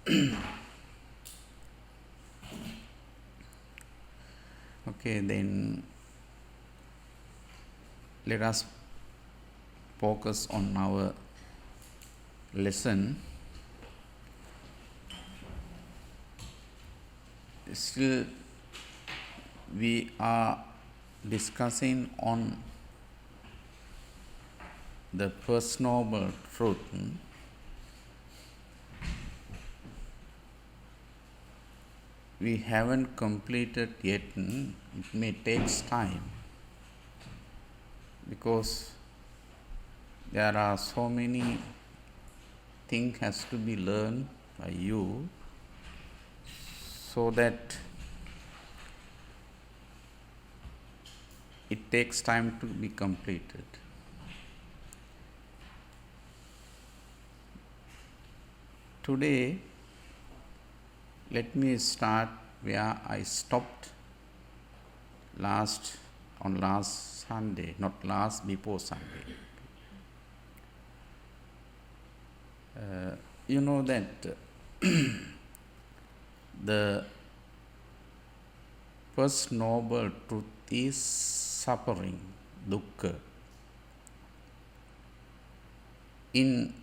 Okay, then let us focus on our lesson. Still, we are discussing on the First Noble Truth. We haven't completed yet. It may take time because there are so many things has to be learned by you, so that it takes time to be completed. Today, let me start where I stopped last Sunday, not last, before Sunday. You know that the first noble truth is suffering, dukkha. In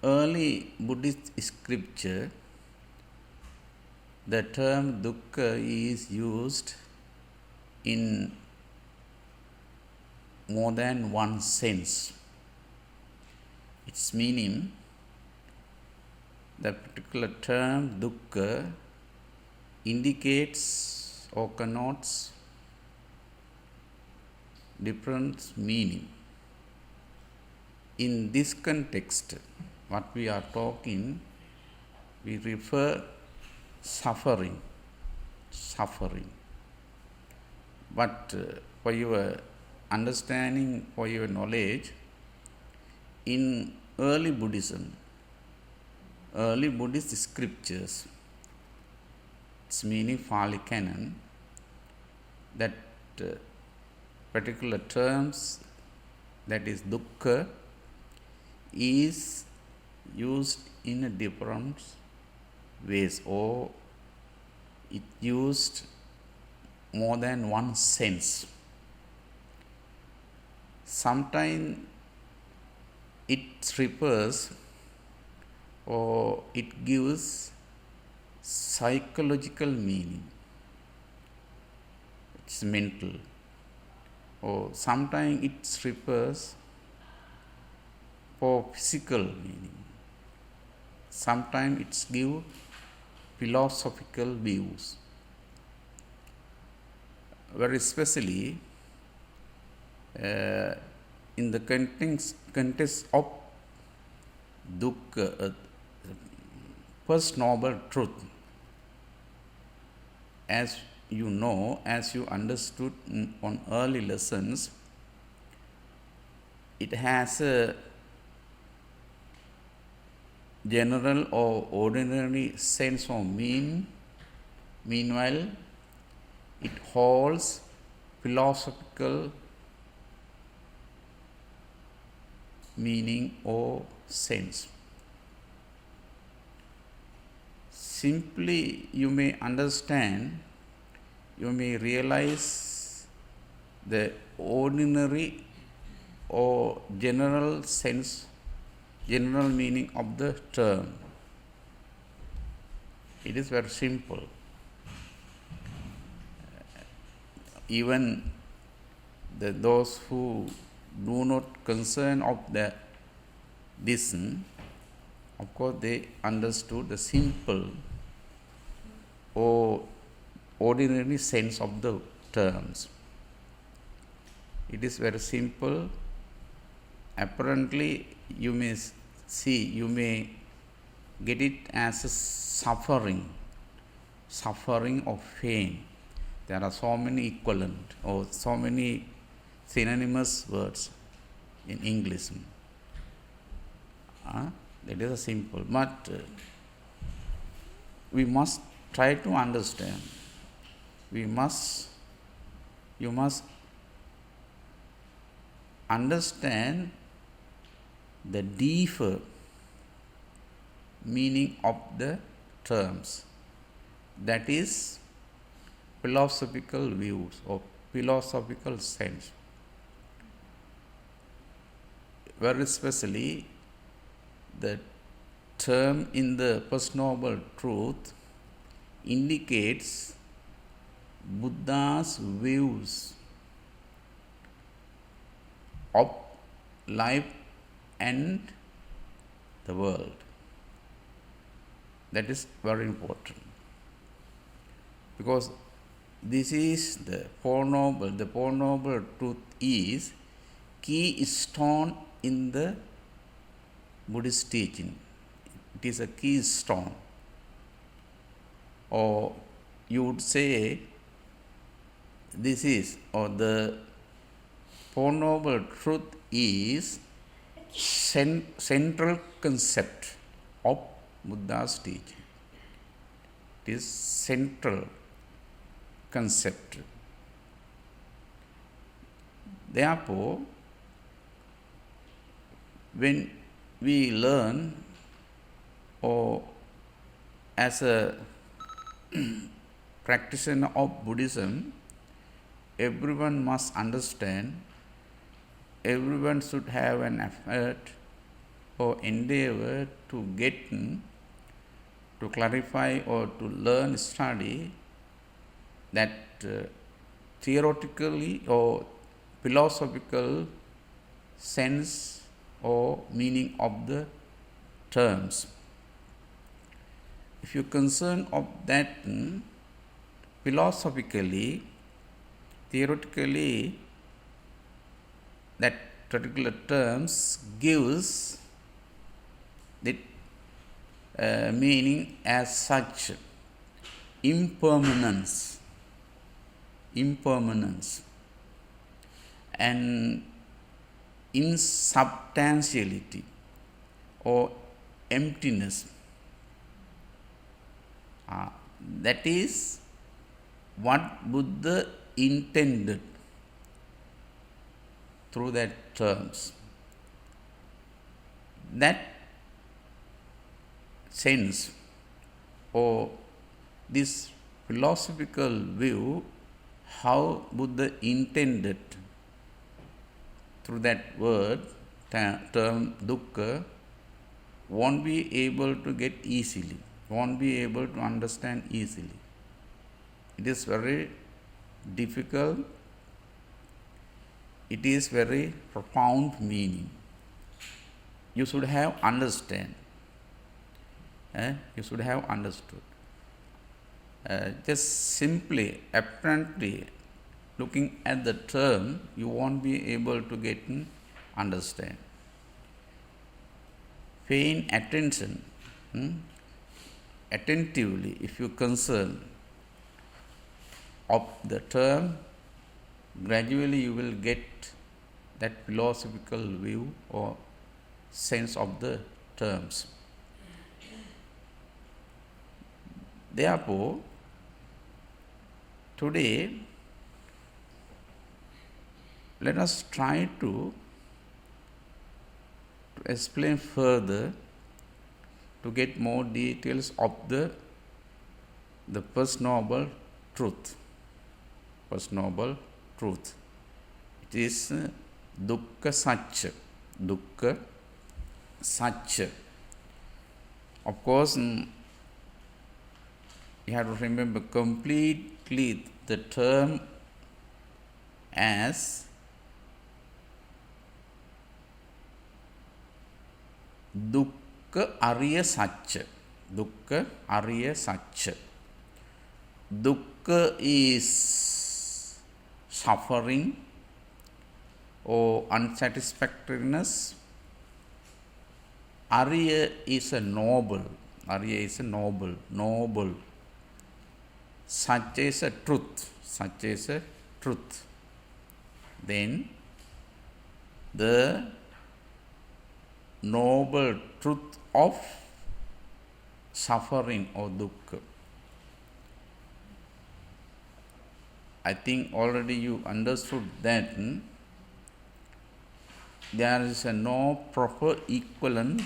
early Buddhist scripture, the term dukkha is used in more than one sense. Its meaning, the particular term dukkha indicates or connotes different meaning. In this context, what we are talking, we refer suffering. But for your understanding, for your knowledge, in early Buddhism, early Buddhist scriptures, its meaning Pali Canon, that particular terms, that is dukkha, is used in a different ways, or it used more than one sense. Sometimes it refers or it gives psychological meaning, it's mental, or sometimes it refers for physical meaning, sometimes it gives philosophical views. Very especially in the context of dukkha, first noble truth, as you know, as you understood on early lessons, it has a general or ordinary sense of meaning. Meanwhile, it holds philosophical meaning or sense. Simply, you may understand, you may realize the ordinary or general sense, general meaning of the term. It is very simple. Even those who do not concern of this, of course they understood the simple or ordinary sense of the terms. It is very simple. Apparently, you may see, you may get it as a suffering of pain. There are so many equivalent or so many synonymous words in English. That is a simple. But we must try to understand. You must understand the deeper meaning of the terms. That is philosophical views or philosophical sense. Very especially the term in the First Noble Truth indicates Buddha's views of life and the world. That is very important, because this is the Four Noble. The Four Noble Truth is keystone in the Buddhist teaching. It is a keystone, or you would say this is, or the Four Noble Truth is central concept of Buddha's teaching. It is central concept. Therefore, when we learn, or as a practitioner of Buddhism, everyone must understand, everyone should have an effort or endeavor to get to clarify or to learn, study that theoretically or philosophical sense or meaning of the terms. If you concern of that philosophically, theoretically, that particular terms gives the meaning as such: impermanence, and insubstantiality or emptiness. That is what Buddha intended through that terms. That sense or this philosophical view, how Buddha intended through that word, term dukkha, won't be able to get easily, won't be able to understand easily. It is very difficult. It is very profound meaning. You should have understand. You should have understood. Just simply, apparently, looking at the term, you won't be able to get understand. Paying attention, attentively, if you concern of the term, gradually you will get that philosophical view or sense of the terms. Therefore, today, let us try to explain further, to get more details of the First Noble Truth. First Noble Truth. It is dukkha satcha. Dukkha satcha. Of course, you have to remember completely the term as dukkha ariya satcha. Dukkha ariya satcha. Dukkha is suffering or unsatisfactoriness. Ariya is a noble. Ariya is a noble. Satcha is a truth. Satcha is a truth. Then the noble truth of suffering or dukkha. I think already you understood that there is no proper equivalent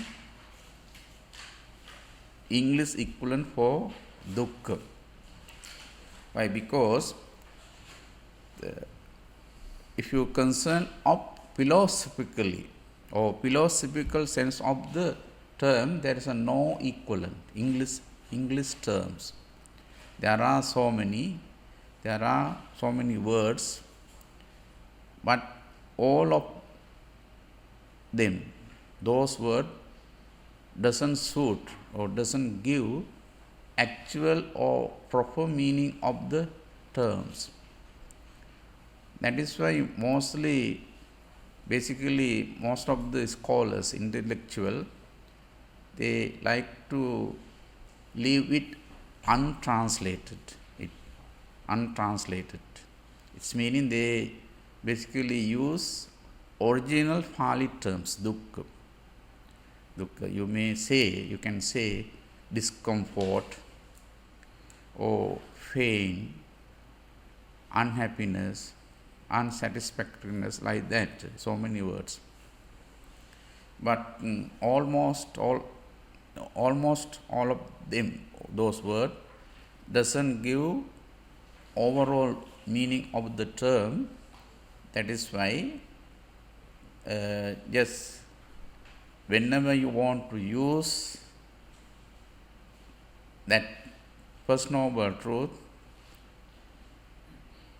English equivalent for dukkha. Why? Because if you concern of philosophically or philosophical sense of the term, there is a no equivalent. English terms. There are so many words, but all of them, those words doesn't suit or doesn't give actual or proper meaning of the terms. That is why basically most of the scholars, intellectual, they like to leave it untranslated. It's meaning they basically use original Pali terms, dukkha. You can say discomfort or pain, unhappiness, unsatisfactoriness, like that, so many words. But almost all of them, those words, doesn't give overall meaning of the term. That is why just whenever you want to use that First Noble Truth,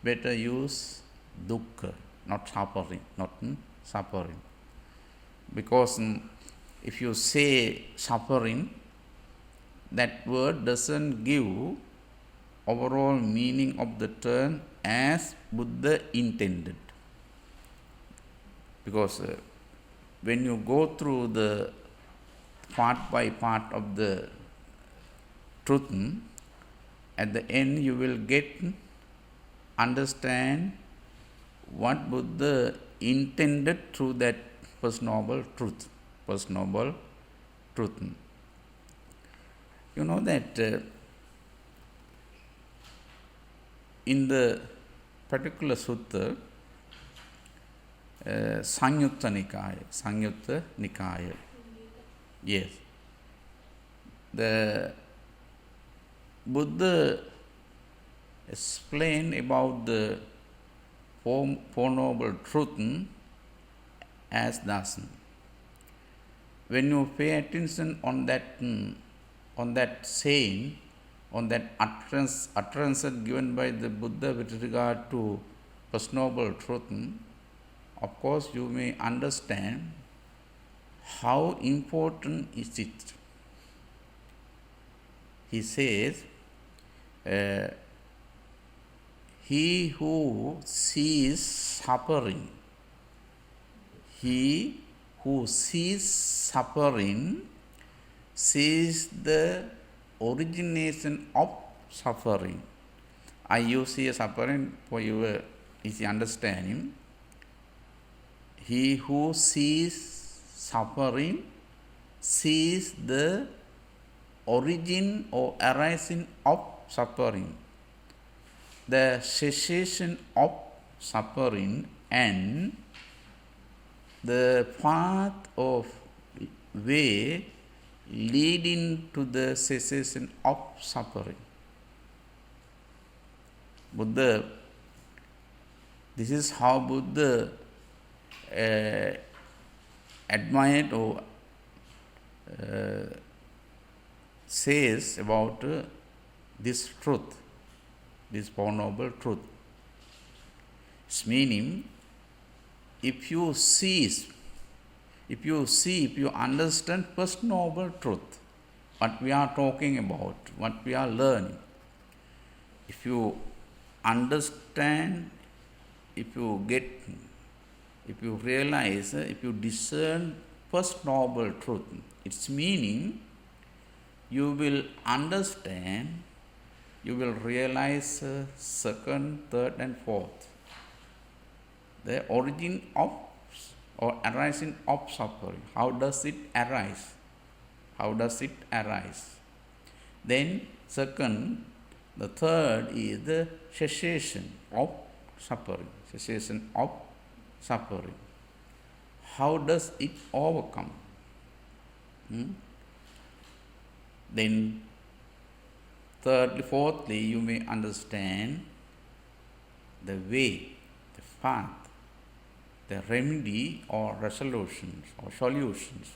better use dukkha, not suffering. Because if you say suffering, that word doesn't give overall meaning of the term as Buddha intended. Because when you go through the part by part of the truth, at the end you will understand what Buddha intended through that First Noble Truth. You know that in the particular sutta, Sangyutta Nikaya. Yes. The Buddha explained about the Four Noble Truth as thus. When you pay attention on that saying, on that utterance given by the Buddha with regard to First Noble Truth, of course you may understand how important is it. He says, he who sees suffering sees the origination of suffering. I use here suffering for your easy understanding. He who sees suffering sees the origin or arising of suffering, the cessation of suffering, and the path of way leading to the cessation of suffering. Buddha, this is how Buddha admired or says about this truth, this Four Noble Truth. It's meaning, if you understand First Noble Truth, what we are talking about, what we are learning, if you understand, if you realize, if you discern First Noble Truth, its meaning, you will understand, you will realize second, third and fourth, the origin of or arising of suffering. How does it arise? Then second, the third is the cessation of suffering. How does it overcome? Then thirdly, fourthly, you may understand the way, the path, the remedy or resolutions or solutions.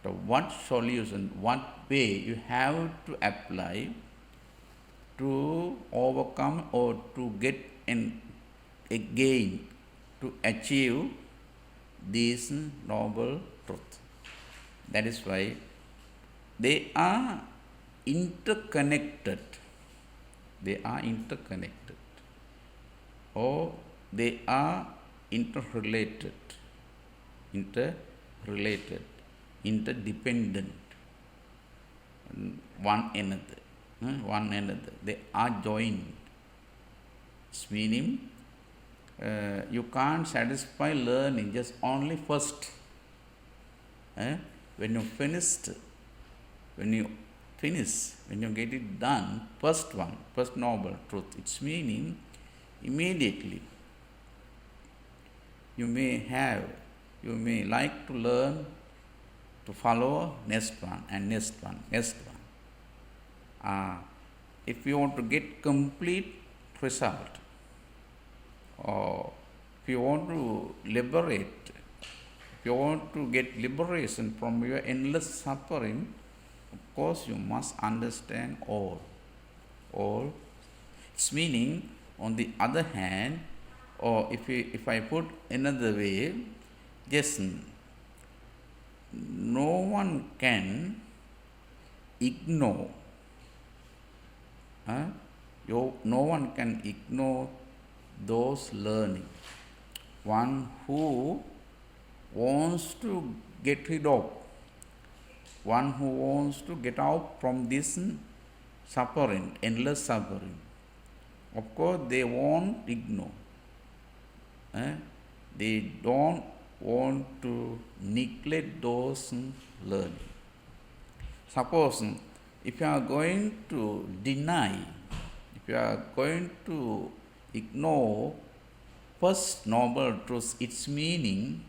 So what solution, what way you have to apply to overcome or to get and again to achieve this noble truth. That is why they are interconnected. They are interconnected, or they are interrelated, interdependent, one another. They are joined. It's meaning you can't satisfy learning just only first. When you get it done, first noble truth, it's meaning immediately you may like to learn to follow next one. If you want to get complete result, or if you want to get liberation from your endless suffering, of course you must understand all. It's meaning, on the other hand, or if I put another way, just no one can ignore. No one can ignore those learning. One who wants to get rid of, one who wants to get out from this suffering, endless suffering, of course they won't ignore. They don't want to neglect those learning. Suppose if you are going to deny, if you are going to ignore first noble truth, its meaning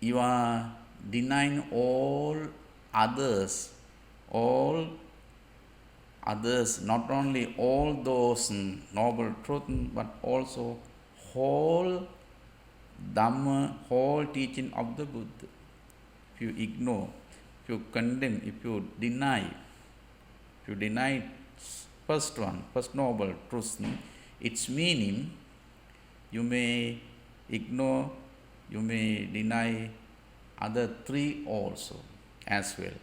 you are denying all others, not only all those noble truths, but also whole Dhamma, whole teaching of the Buddha. If you ignore, if you condemn, if you deny first noble truth, its meaning you may ignore, you may deny other three also as well.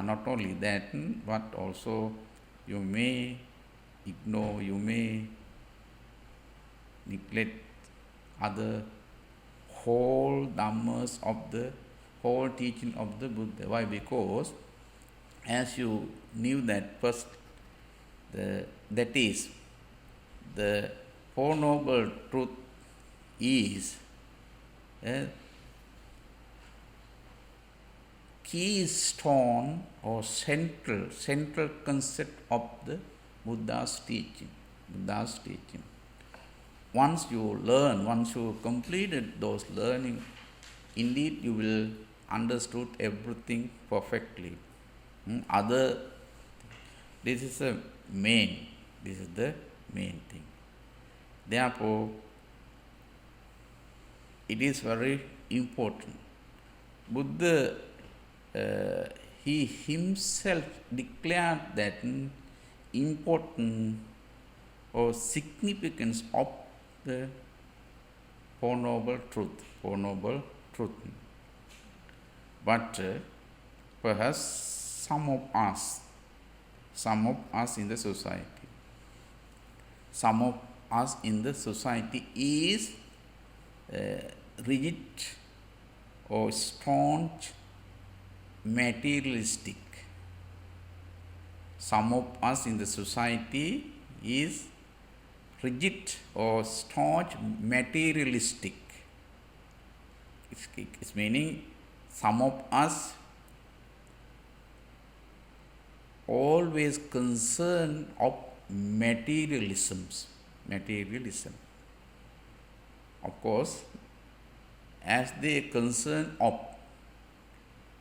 Not only that, but also you may ignore, you may neglect other whole Dhammas of the whole teaching of the Buddha. Why? Because as you knew that first, that is, the Four Noble Truth is a keystone or central concept of the Buddha's teaching. Once you completed those learning, indeed you will understood everything perfectly. This is the main thing. Therefore, it is very important. Buddha, he himself declared that important or significance of the Four Noble Truth. But perhaps some of us in the society is rigid or staunch materialistic. Some of us in the society is rigid or staunch materialistic. It's meaning some of us always concerned of materialism. Of course, as they concern of,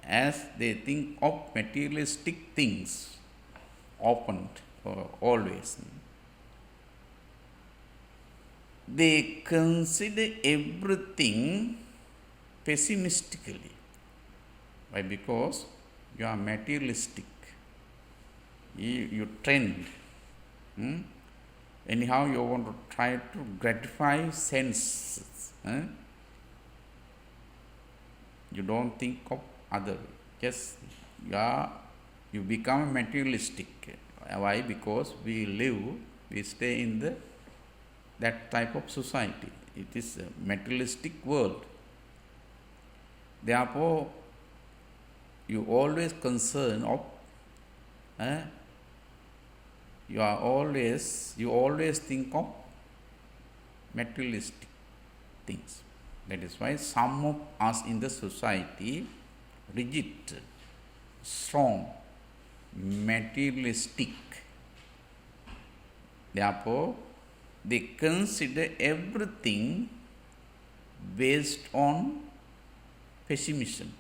as they think of materialistic things, often or always. They consider everything pessimistically. Why? Because you are materialistic. You trend. Anyhow, you want to try to gratify senses. You don't think of other. Just you become materialistic. Why? Because we stay in that type of society. It is a materialistic world. Therefore, you always concern of you always think of materialistic things. That is why some of us in the society rigid, strong, materialistic. Therefore, they consider everything based on pessimism.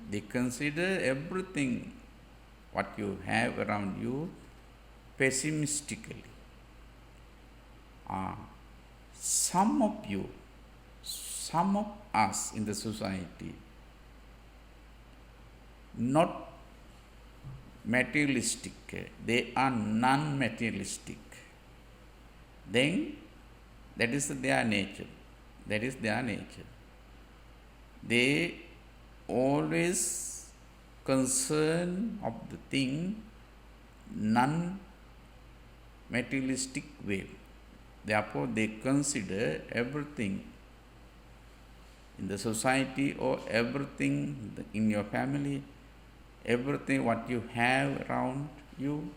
They consider everything what you have around you pessimistically. Some of us in the society, not materialistic, they are non-materialistic. Then that is their nature. They always concern of the thing non-materialistic way. Therefore, they consider everything in the society or everything in your family, everything what you have around you,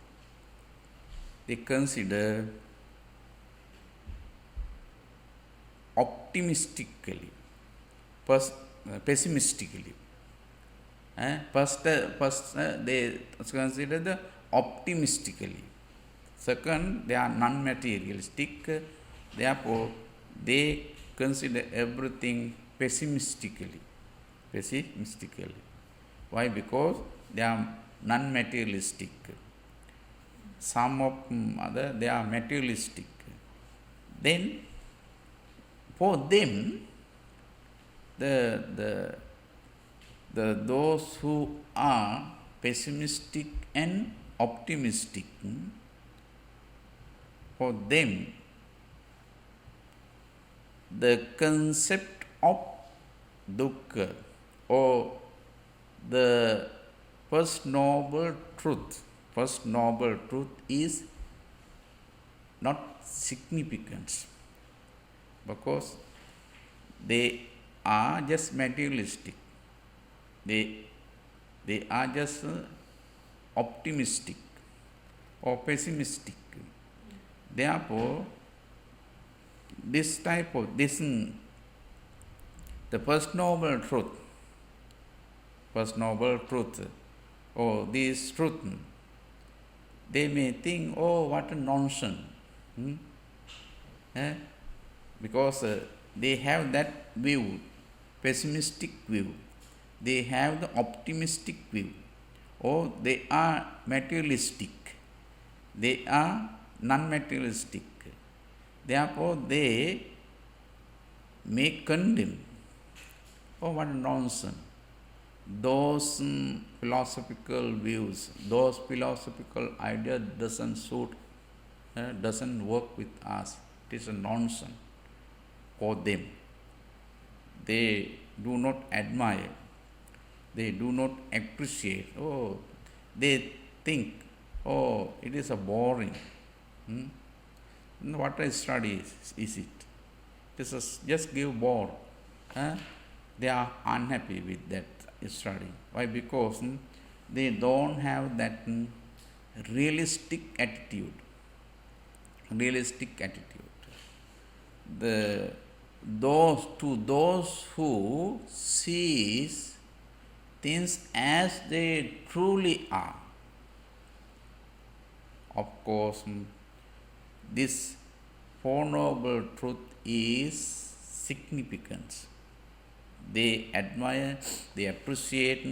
they consider optimistically, pessimistically. First, they consider the optimistically. Second, they are non-materialistic. Therefore, they consider everything pessimistically. Why? Because they are non-materialistic. Some of other, they are materialistic. Then, for them, those who are pessimistic and optimistic, for them, the concept of dukkha or the first noble truth is not significant, because they are just materialistic. They are just optimistic or pessimistic. Therefore, the first noble truth, or this truth, they may think, oh, what a nonsense. Because they have that view, pessimistic view. They have the optimistic view. Or they are materialistic. They are non-materialistic. Therefore, they may condemn. Oh, what nonsense. Those philosophical views, those philosophical ideas doesn't work with us. It is a nonsense for them. They do not admire. They do not appreciate. Oh, they think, oh, it is a boring. What I study is it? This is just give bore. They are unhappy with that study. Why? Because they don't have that realistic attitude. Those who sees things as they truly are. Of course, this Four Noble Truth is significant. They admire, they appreciate,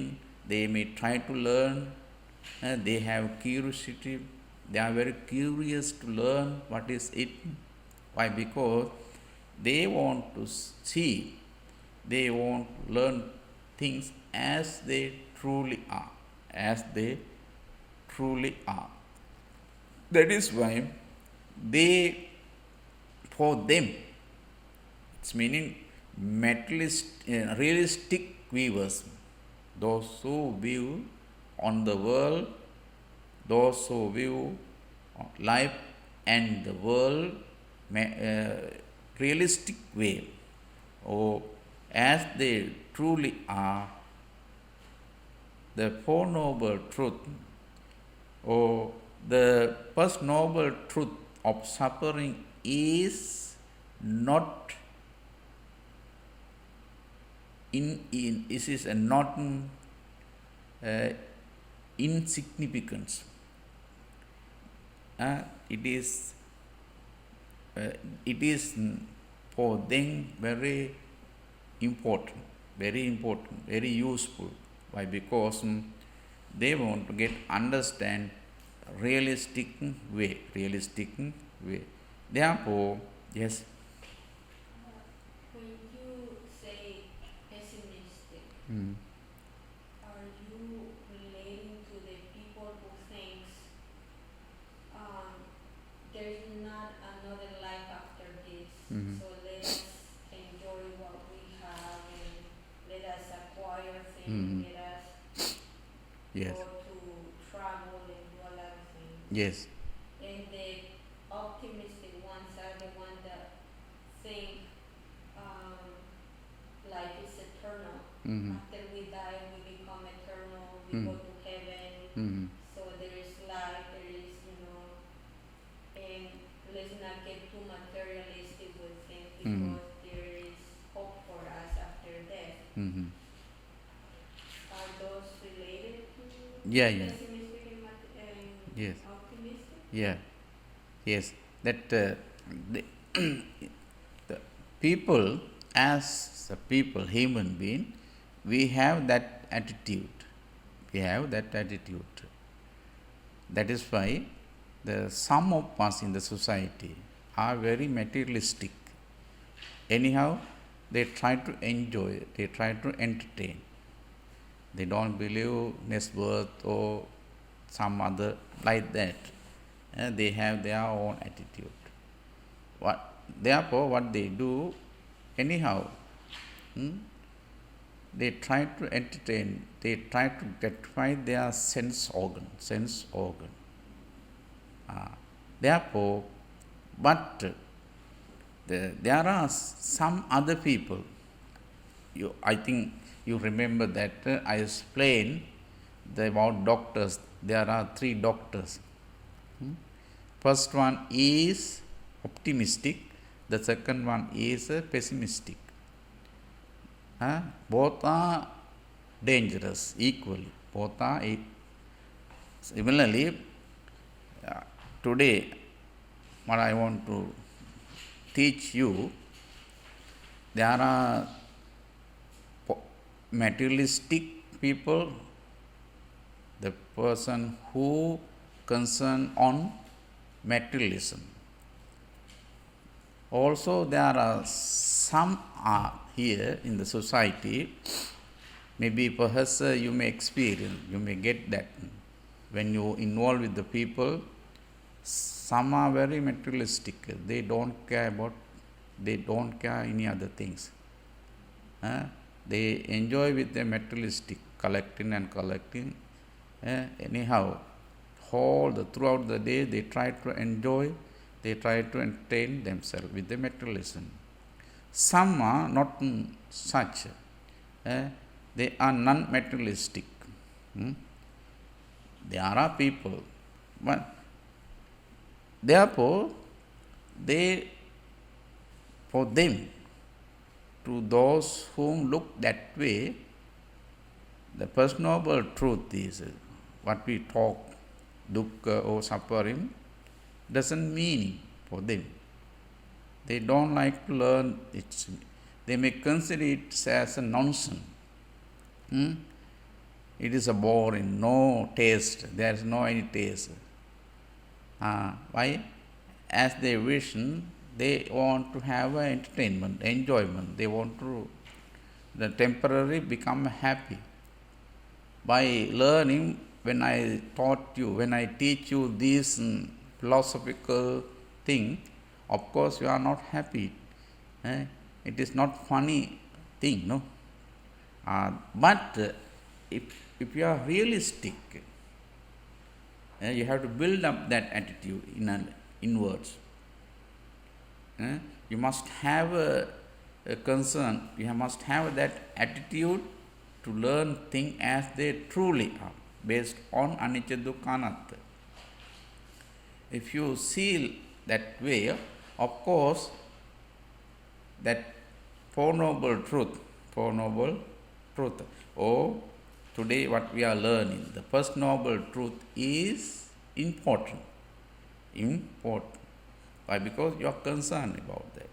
they may try to learn, they have curiosity, they are very curious to learn what is it. Why? Because they want to see, they want to learn things as they truly are, as they truly are. That is why they, for them, it's meaning realistic viewers, those who view on the world, those who view life and the world realistic way, or as they truly are, the Four Noble Truth, or the first noble truth of suffering is not this is a not insignificance. It is for them very important, very useful. Why? Because they want to get understand realistic way. Therefore, yes. When you say pessimistic, are you relating to the people who thinks there's not another life after this? So let us enjoy what we have and let us acquire things, let us Yes. go to travel and do a lot of things. Yes. And the optimistic ones are the ones that think like it's eternal. After we die, we become eternal. We go to heaven. So there is life. There is, and let's not get too materialistic with things because there is hope for us after death. Are those related to pessimistic and Yes. optimistic? Yeah. Yes. That the people, as a people, human being, we have that attitude. That is why some of us in the society are very materialistic. Anyhow, they try to enjoy, they try to entertain. They don't believe next birth or some other like that. They have their own attitude. Therefore, what they do, anyhow, they try to entertain, they try to gratify their sense organ. Therefore, but there are some other people. I think you remember that I explained about doctors. There are 3 doctors. First one is optimistic. The second one is pessimistic. Both are dangerous equally. Both are similarly. Today, what I want to teach you, there are materialistic people, the person who concern on materialism. Also, there are some here in the society, maybe perhaps you may experience, you may get that when you involve with the people. Some are very materialistic. They don't care any other things. They enjoy with the materialistic, collecting. Anyhow, throughout the day, they try to enjoy, they try to entertain themselves with the materialism. Some are not such. They are non-materialistic. There are people, but therefore, for them, to those whom look that way, the first noble truth is what we talk, dukkha or suffering, doesn't mean for them. They don't like to learn its they may consider it as a nonsense. Hmm? It is a boring, no taste. There is no any taste. Why? As they wish, they want to have entertainment, enjoyment. They want to the temporary become happy. By learning, when I teach you this philosophical thing, of course you are not happy. It is not funny thing, no. But if you are realistic, you have to build up that attitude inwards. You must have a concern. You must have that attitude to learn things as they truly are, based on anicca dukkha anatta. If you see that way, of course, that Four Noble Truth, or today what we are learning, the first Noble Truth is important. Why? Because you are concerned about that.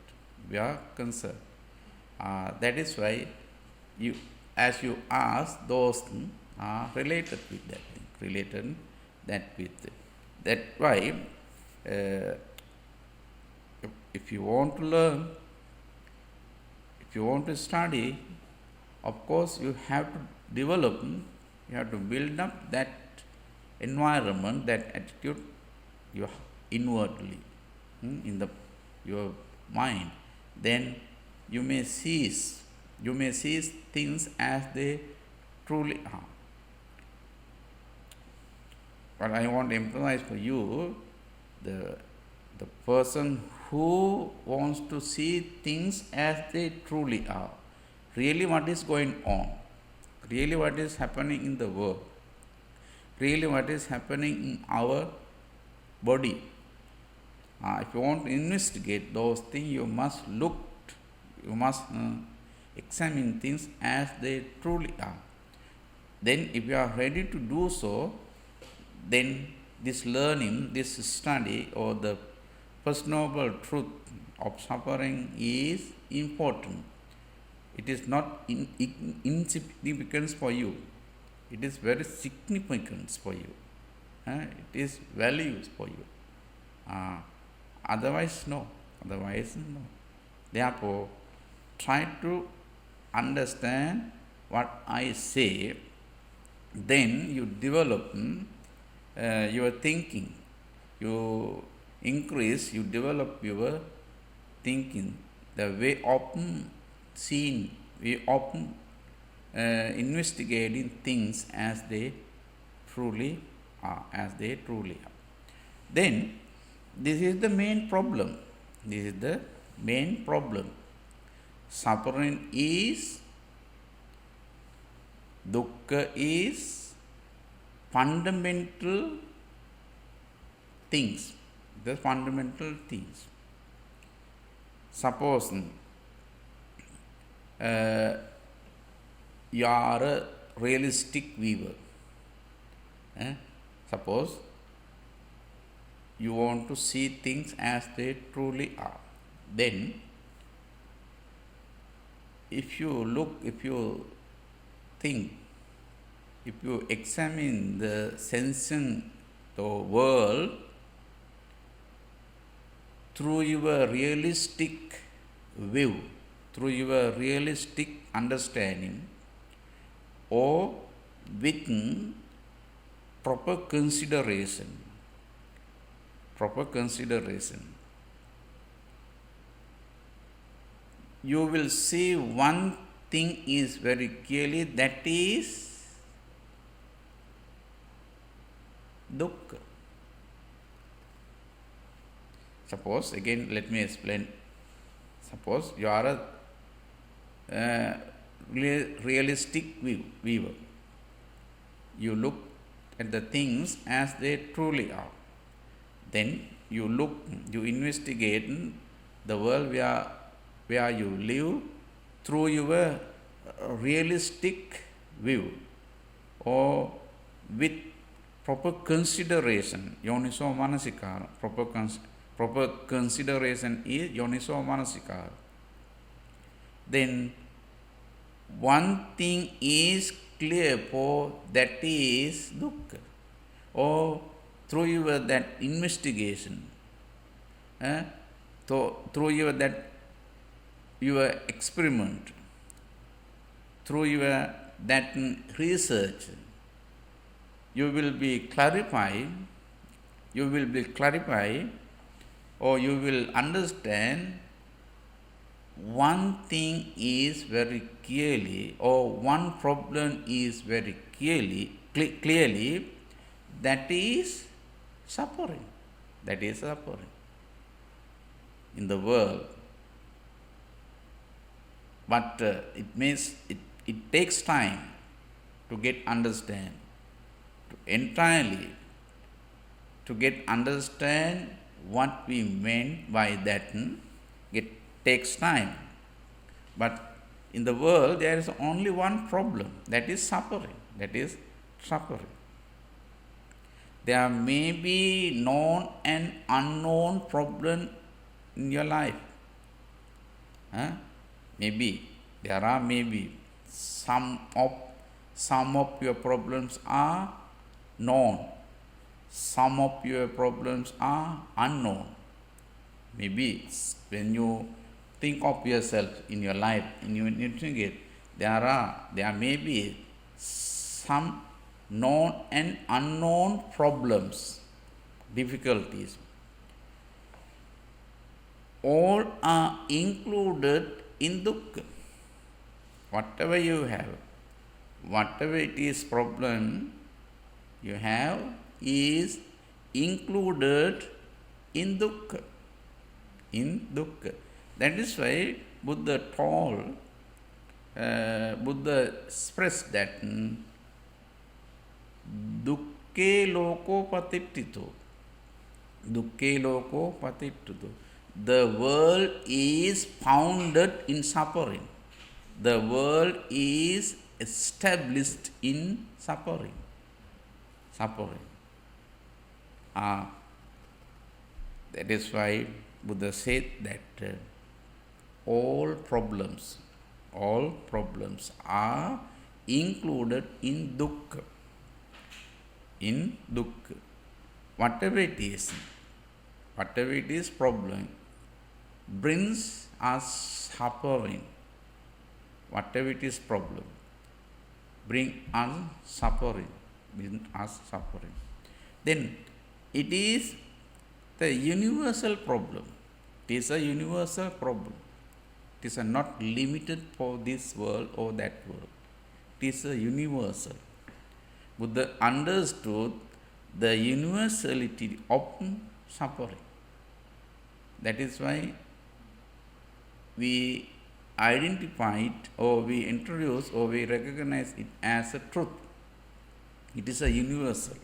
We are concerned. That is why as you ask, those things are related with that thing. That's why if you want to learn, if you want to study, of course you have to develop, you have to build up that environment, that attitude inwardly in your mind. Then you may seize things as they truly are. But I want to emphasize for you, the person who wants to see things as they truly are, really what is going on, really what is happening in the world, really what is happening in our body. If you want to investigate those things, you must examine things as they truly are. Then if you are ready to do so, then this learning, this study, or the First Noble Truth of suffering is important. It is not insignificant for you. It is very significant for you. It is values for you. Otherwise, no. Therefore, try to understand what I say. Then you develop your thinking. You develop your thinking, the way of seeing, way of investigating things as they truly are. Then, this is the main problem. Suffering is, dukkha is fundamental things. The fundamental things. Suppose you are a realistic viewer. Suppose you want to see things as they truly are. Then, if you think, if you examine the sensing the world through your realistic view, through your realistic understanding, or with proper consideration, you will see one thing is very clearly, that is dukkha. Suppose, again let me explain. Suppose you are a realistic viewer. You look at the things as they truly are. Then you investigate the world where you live through your realistic view, or with proper consideration, yoniso manasikara. Proper consideration is yoniso manasikara. then one thing is clear for that is dukkha. Or through your that investigation, through your experiment, through your that research, you will be clarified, or you will understand one thing is very clearly, or one problem is very clearly, that is suffering. That is suffering in the world. But it takes time to get understand, entirely to get understand what we meant by that. It takes time. But in the world there is only one problem, that is suffering. That is suffering. There may be known and unknown problem in your life. Maybe there are maybe some of your problems are known, some of your problems are unknown. Maybe when you think of yourself in your life, in your investigate, there may be some known and unknown problems, difficulties. All are included in dukkha. Whatever you have, whatever it is problem you have is included in dukkha. In dukkha. That is why Buddha told, Buddha expressed that dukkhe loko patittito. Dukkhe loko patittito. The world is founded in suffering. The world is established in suffering. Suffering. That is why Buddha said that all problems are included in dukkha. In dukkha. Whatever it is problem, brings us suffering. Whatever it is problem, bring us suffering. Then it is the universal problem. It is a universal problem. It is not limited for this world or that world. It is a universal. Buddha understood the universality of suffering. That is why we identified, or we introduce, or we recognize it as a truth. It is a universal.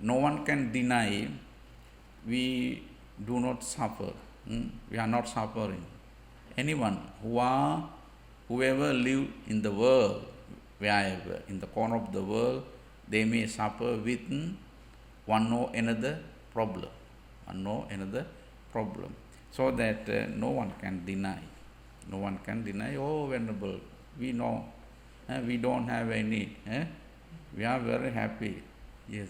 No one can deny we do not suffer. We are not suffering. Anyone whoever live in the world, wherever, in the corner of the world, they may suffer with one or another problem. So that no one can deny. No one can deny, oh Venerable, we know, we don't have any. We are very happy. Yes.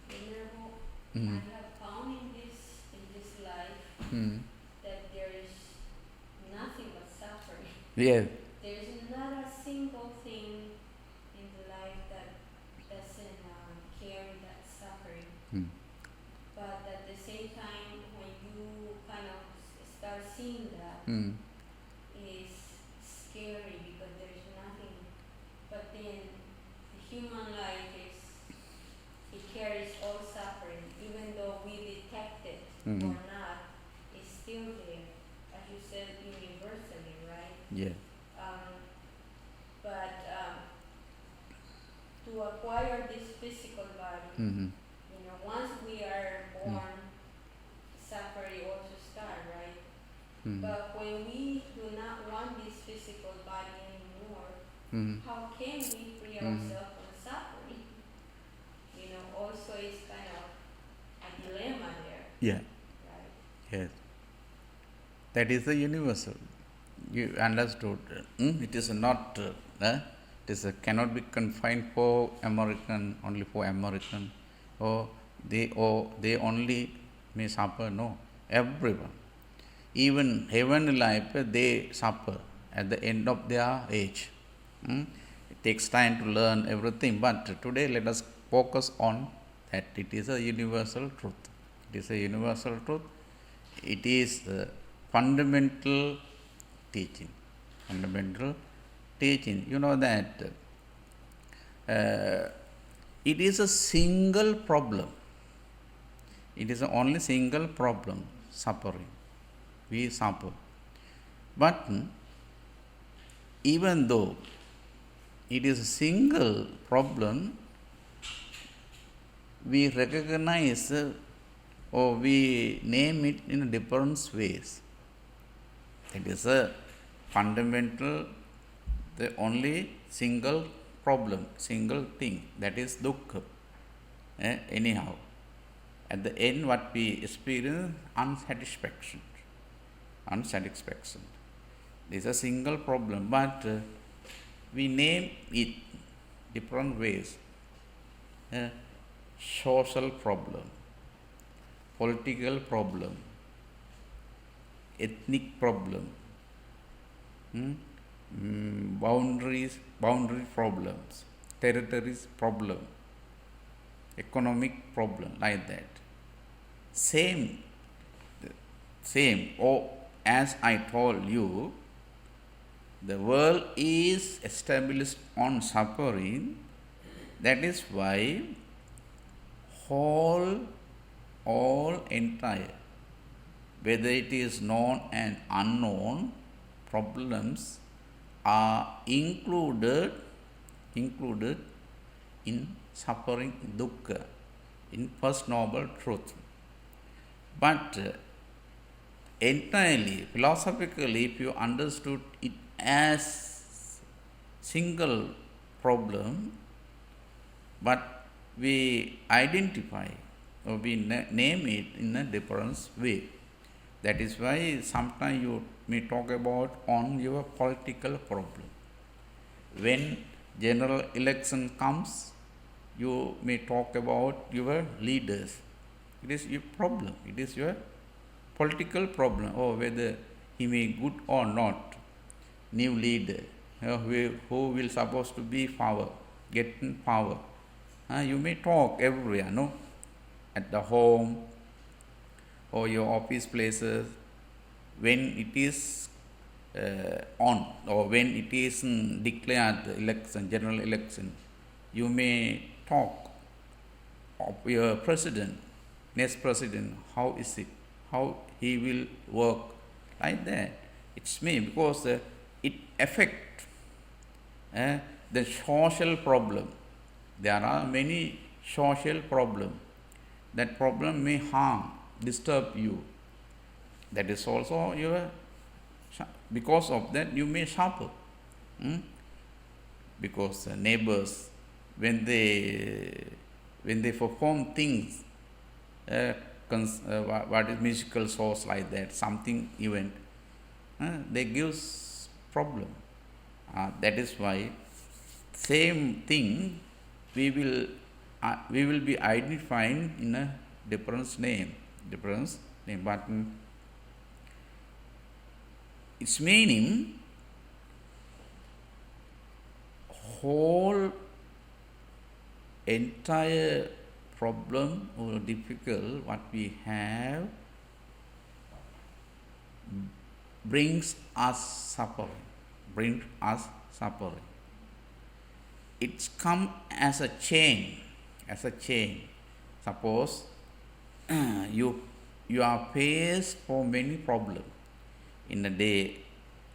Venerable, Mm. I have found in this life Mm. that there is nothing but suffering. Yes. There is not a single thing in the life that doesn't carry that suffering. Mm. But at the same time, when you kind of start seeing that, Mm. it's scary because there's nothing. But then the human life it carries all suffering, even though we detect it or not, it's still there. As you said, universally, right? Yeah. But to acquire this physical body, Mm-hmm. once we are born, suffering also start, right? Mm. But when we do not want this physical body anymore, Mm. how can we free ourselves from suffering? Also it's kind of a dilemma there, Yeah. right? Yes. That is the universal. You understood? It is not. It is cannot be confined for American, only for American, or they only may suffer. No, everyone. Even heavenly life, they suffer at the end of their age. It takes time to learn everything, but today let us focus on that it is a universal truth. It is a universal truth. It is a fundamental teaching. Fundamental teaching. You know that it is a single problem. It is the only single problem, suffering. We suffer. But even though it is a single problem, we recognize or we name it in different ways. It is a fundamental, the only single problem, single thing, that is dukkha. Anyhow, at the end, what we experience, unsatisfaction. Unsatisfaction. This is a single problem, but we name it different ways. Social problem, political problem, ethnic problem, boundary problems, territories problem, economic problem, like that. Same, or as I told you, the world is established on suffering. That is why all entire, whether it is known and unknown, problems are included in suffering, dukkha, in First Noble Truth. But entirely, philosophically, if you understood it as single problem, but we identify or we name it in a different way. That is why sometimes you may talk about on your political problem. When general election comes, you may talk about your leaders. It is your problem. It is your political problem, or whether he may good or not. New leader, who will supposed to be power, getting power. You may talk everywhere, no? At the home or your office places, when it is on, or when it is declared election, general election, you may talk of your president, next president, how is it, how he will work, like that. It's me, because it affects the social problem. There are many social problems. That problem may harm, disturb you. That is also your, because of that you may suffer. Because neighbors, when they perform things, what is musical source, like that, something event, they give problem. That is why same thing we will be identifying in a different name, but its meaning, whole entire problem or difficult what we have brings us suffering. It's come as a chain. Suppose you are faced for many problems in a day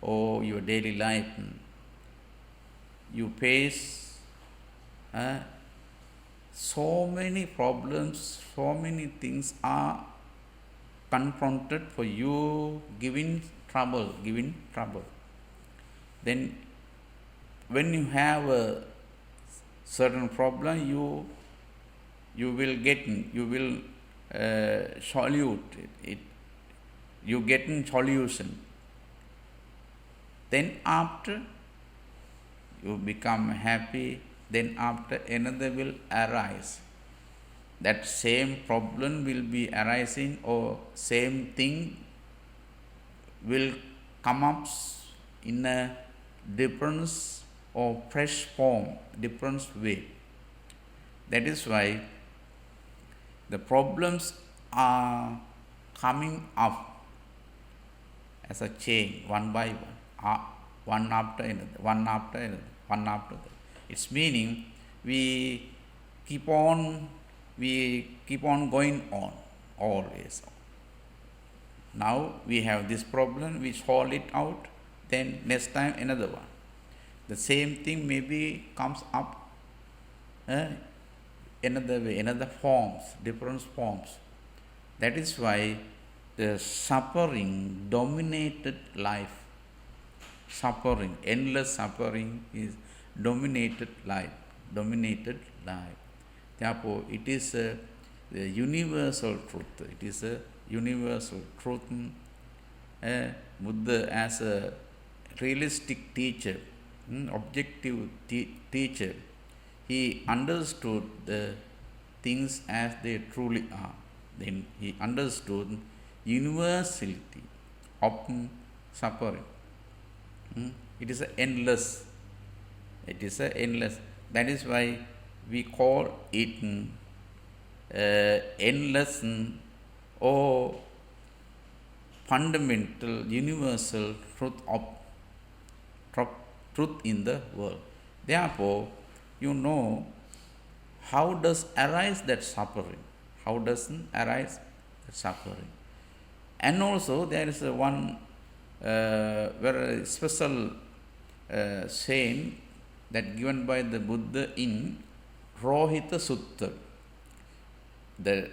or your daily life. You face so many problems, so many things are confronted for you, giving trouble. Then when you have a certain problem, you will solute it. You get in solution. then after you become happy, then after another will arise. That same problem will be arising, or same thing will come up in a different or fresh form, different way. That is why the problems are coming up as a chain, one by one, one after another, one after another, one after another. It's meaning we keep on going on always. Now we have this problem, we solve it out, then next time another one. The same thing maybe comes up another way, another forms, different forms. That is why the suffering dominated life. Suffering, endless suffering is dominated life. Therefore, it is the universal truth. It is a universal truth. Buddha, as a realistic teacher, objective teacher, he understood the things as they truly are. Then he understood universality of suffering. It is endless. It is endless. That is why we call it endless or fundamental universal truth of truth in the world. Therefore, you know how does arise that suffering? How does arise that suffering? And also there is one very special saying that given by the Buddha in Rohita Sutta, the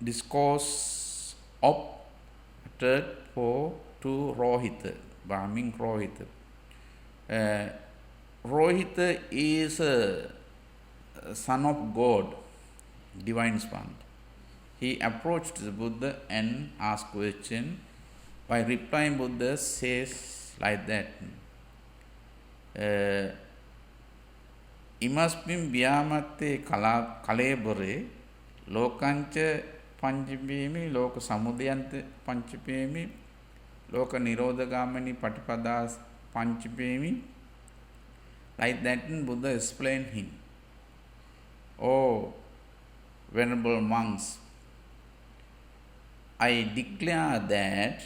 discourse uttered to Rohita, Brahmin Rohita. Rohita is a son of God, divine one. He approached the Buddha and asked question. By replying, Buddha says like that. Imasmin vyamatte kalebore lokancha panchipemi loka samudayante panchipemi loka nirodhagamani patipadas panchipemi. Like that, Buddha explained him. Oh, venerable monks, I declare that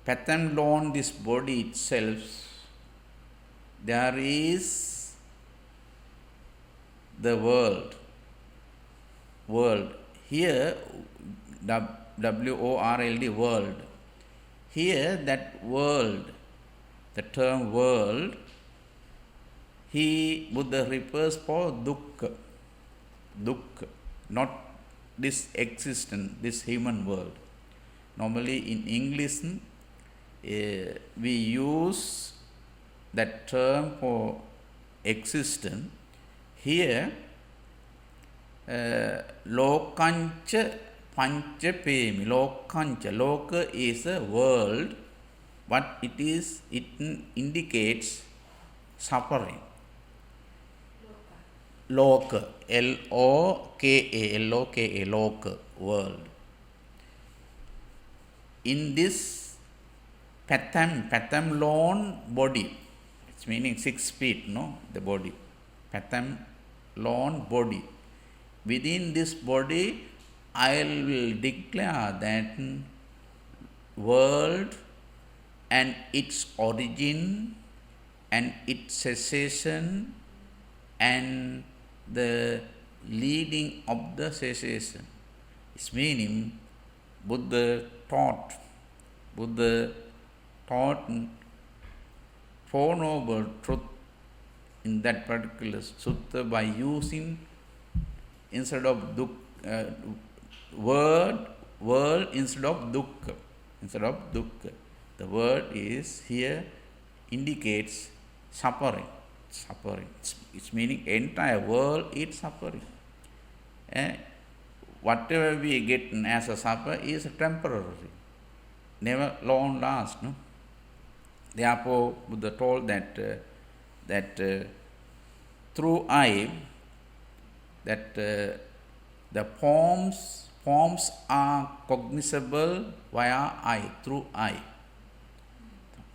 pattern on this body itself, there is the world. Here, W-O-R-L-D, world. Here, that world, the term world, Buddha refers for dukkha, not this existence, this human world. Normally in English, we use that term for existence. Here, lokancha panchapemi, lokancha, loka is a world, but it indicates suffering. Loka, L-O-K-A, loka, world. In this patham lawn body, it's meaning 6 feet, no, the body, patham lawn body. Within this body, I will declare that world and its origin and its cessation and the leading of the cessation. It's meaning Buddha taught Four Noble Truth in that particular sutta by using, instead of world instead of dukkha. The word is here indicates suffering. It's meaning entire world is suffering. Whatever we get as a suffer is temporary. never long last. No? Therefore, Buddha told that through I, that the forms are cognizable via I, through I.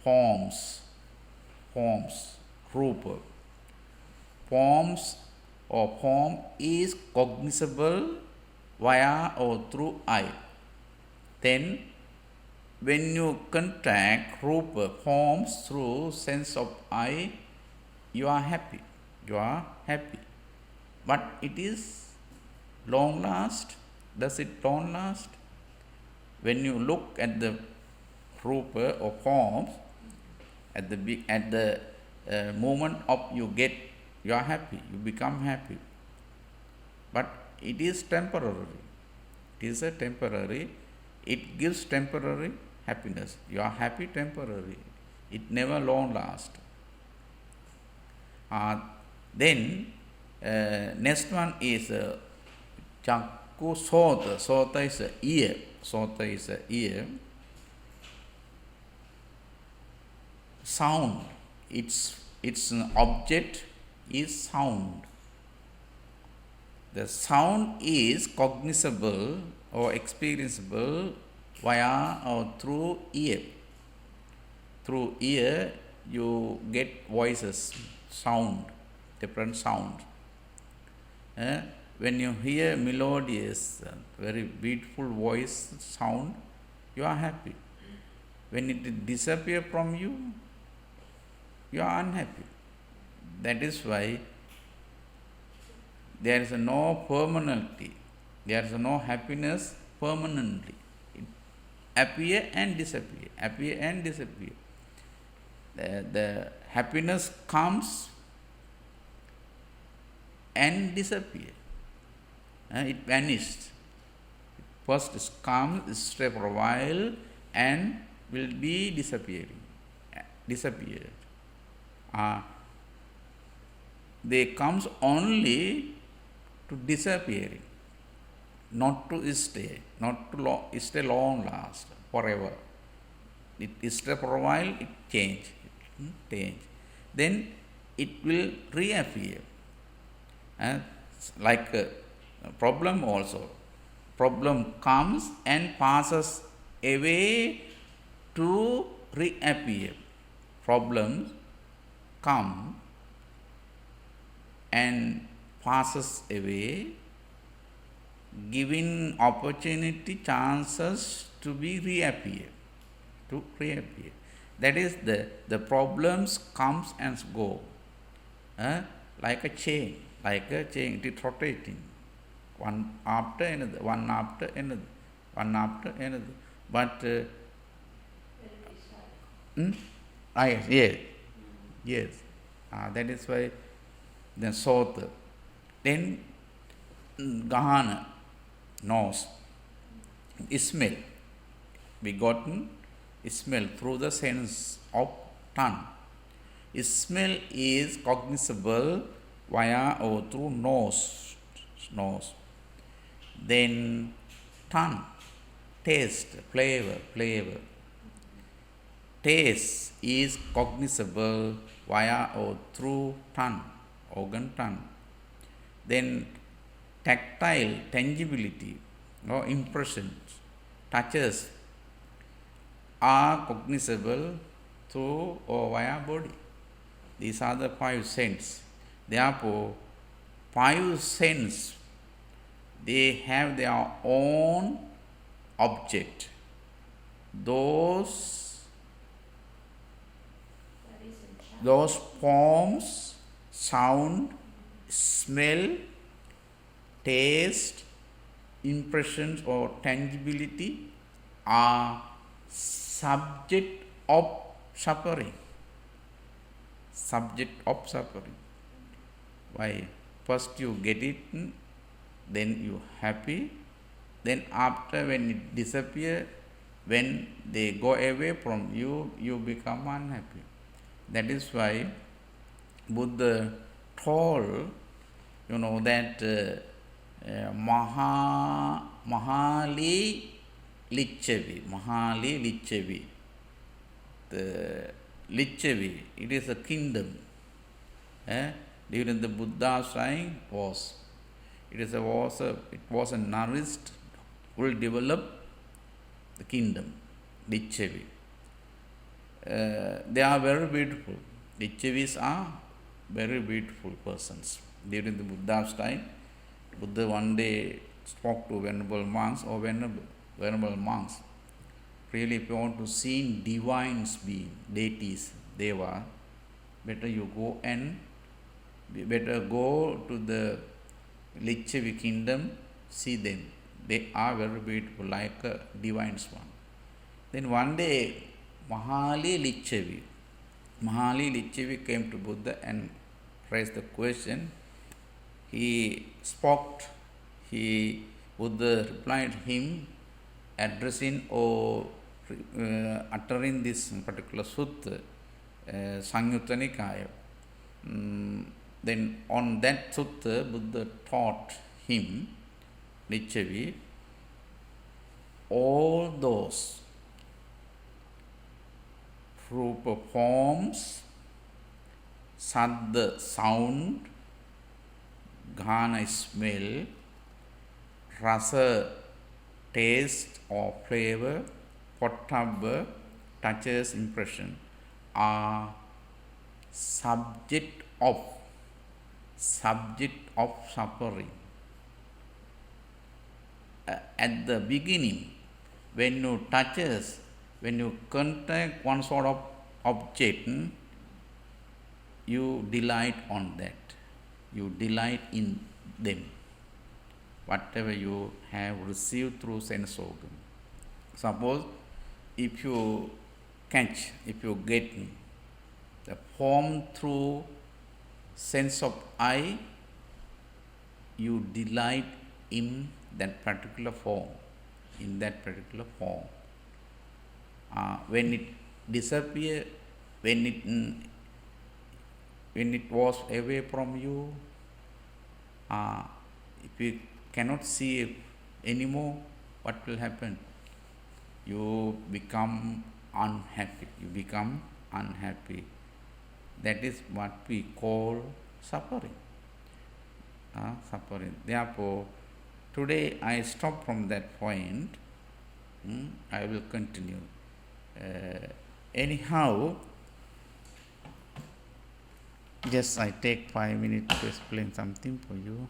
Forms, rupa. Forms or form is cognizable via or through I. Then, when you contact rupa, forms through sense of I, you are happy. You are happy. But it is long last. Does it long last? When you look at the rupa or forms, at the moment of you are happy, you become happy. But it is temporary. It is a temporary. It gives temporary happiness. You are happy temporary. It never long last. Then next one is Chakku Sota. Sota is a ear. Sota is a ear. Sound. Its object is sound. The sound is cognizable or experienceable via or through ear. Through ear, you get voices, sound, different sounds. When you hear melodious, very beautiful voice sound, you are happy. When it disappears from you, you are unhappy. That is why there is no permanency. There is no happiness permanently. It appear and disappear, appear and disappear. The happiness comes and disappear. It vanished. First it comes, it stays for a while, and will be disappearing. Disappeared. They comes only to disappearing, not to stay, not to stay long last, forever. It stay for a while, it change. Then it will reappear. Like a problem also. Problem comes and passes away to reappear. Problems come and passes away, giving opportunity, chances to be reappear. That is the problems comes and go. Like a chain, it is rotating. One after another, one after another, one after another. But yes. That is why then Sota. Then Gahana, nose. Smell. Begotten smell through the sense of tongue. Smell is cognizable via or through nose. Then tongue, taste, flavor. Taste is cognizable via or through tongue, organ tongue. Then tactile, tangibility, or impressions, touches are cognizable through or via body. These are the five senses. Therefore, five senses, they have their own object. Those forms, sound, smell, taste, impressions or tangibility are subject of suffering. Why? First you get it, then you happy, then after when it disappears, when they go away from you, you become unhappy. That is why Buddha told, that Mahali Lichavi, Mahali Lichavi. The Lichavi, it is a kingdom. During the Buddha's time it was a nourished, well developed the kingdom, Lichavi. They are very beautiful. Lichavis are very beautiful persons. During the Buddha's time, Buddha one day spoke to venerable monks or venerable monks. Really, if you want to see divine being, deities, Deva, better go to the Lichavi kingdom, see them. They are very beautiful, like a divine one. Then one day, Mahali Lichavi came to Buddha and raised the question. Buddha replied to him, addressing or uttering this particular sutta, Samyutta Nikaya. Then on that sutta, Buddha taught him, Lichavi, all those rupa forms, sadda sound, ghana smell, rasa taste or flavor, pottabha touches impression, are subject of suffering. At the beginning, when you contact one sort of object, you delight on that. You delight in them. Whatever you have received through sense organ. Suppose if you get the form through sense of eye, you delight in that particular form, when it disappears, when it was away from you, if you cannot see it anymore, what will happen? You become unhappy. That is what we call suffering. Therefore, today I stop from that point. I will continue. Anyhow, just I take 5 minutes to explain something for you.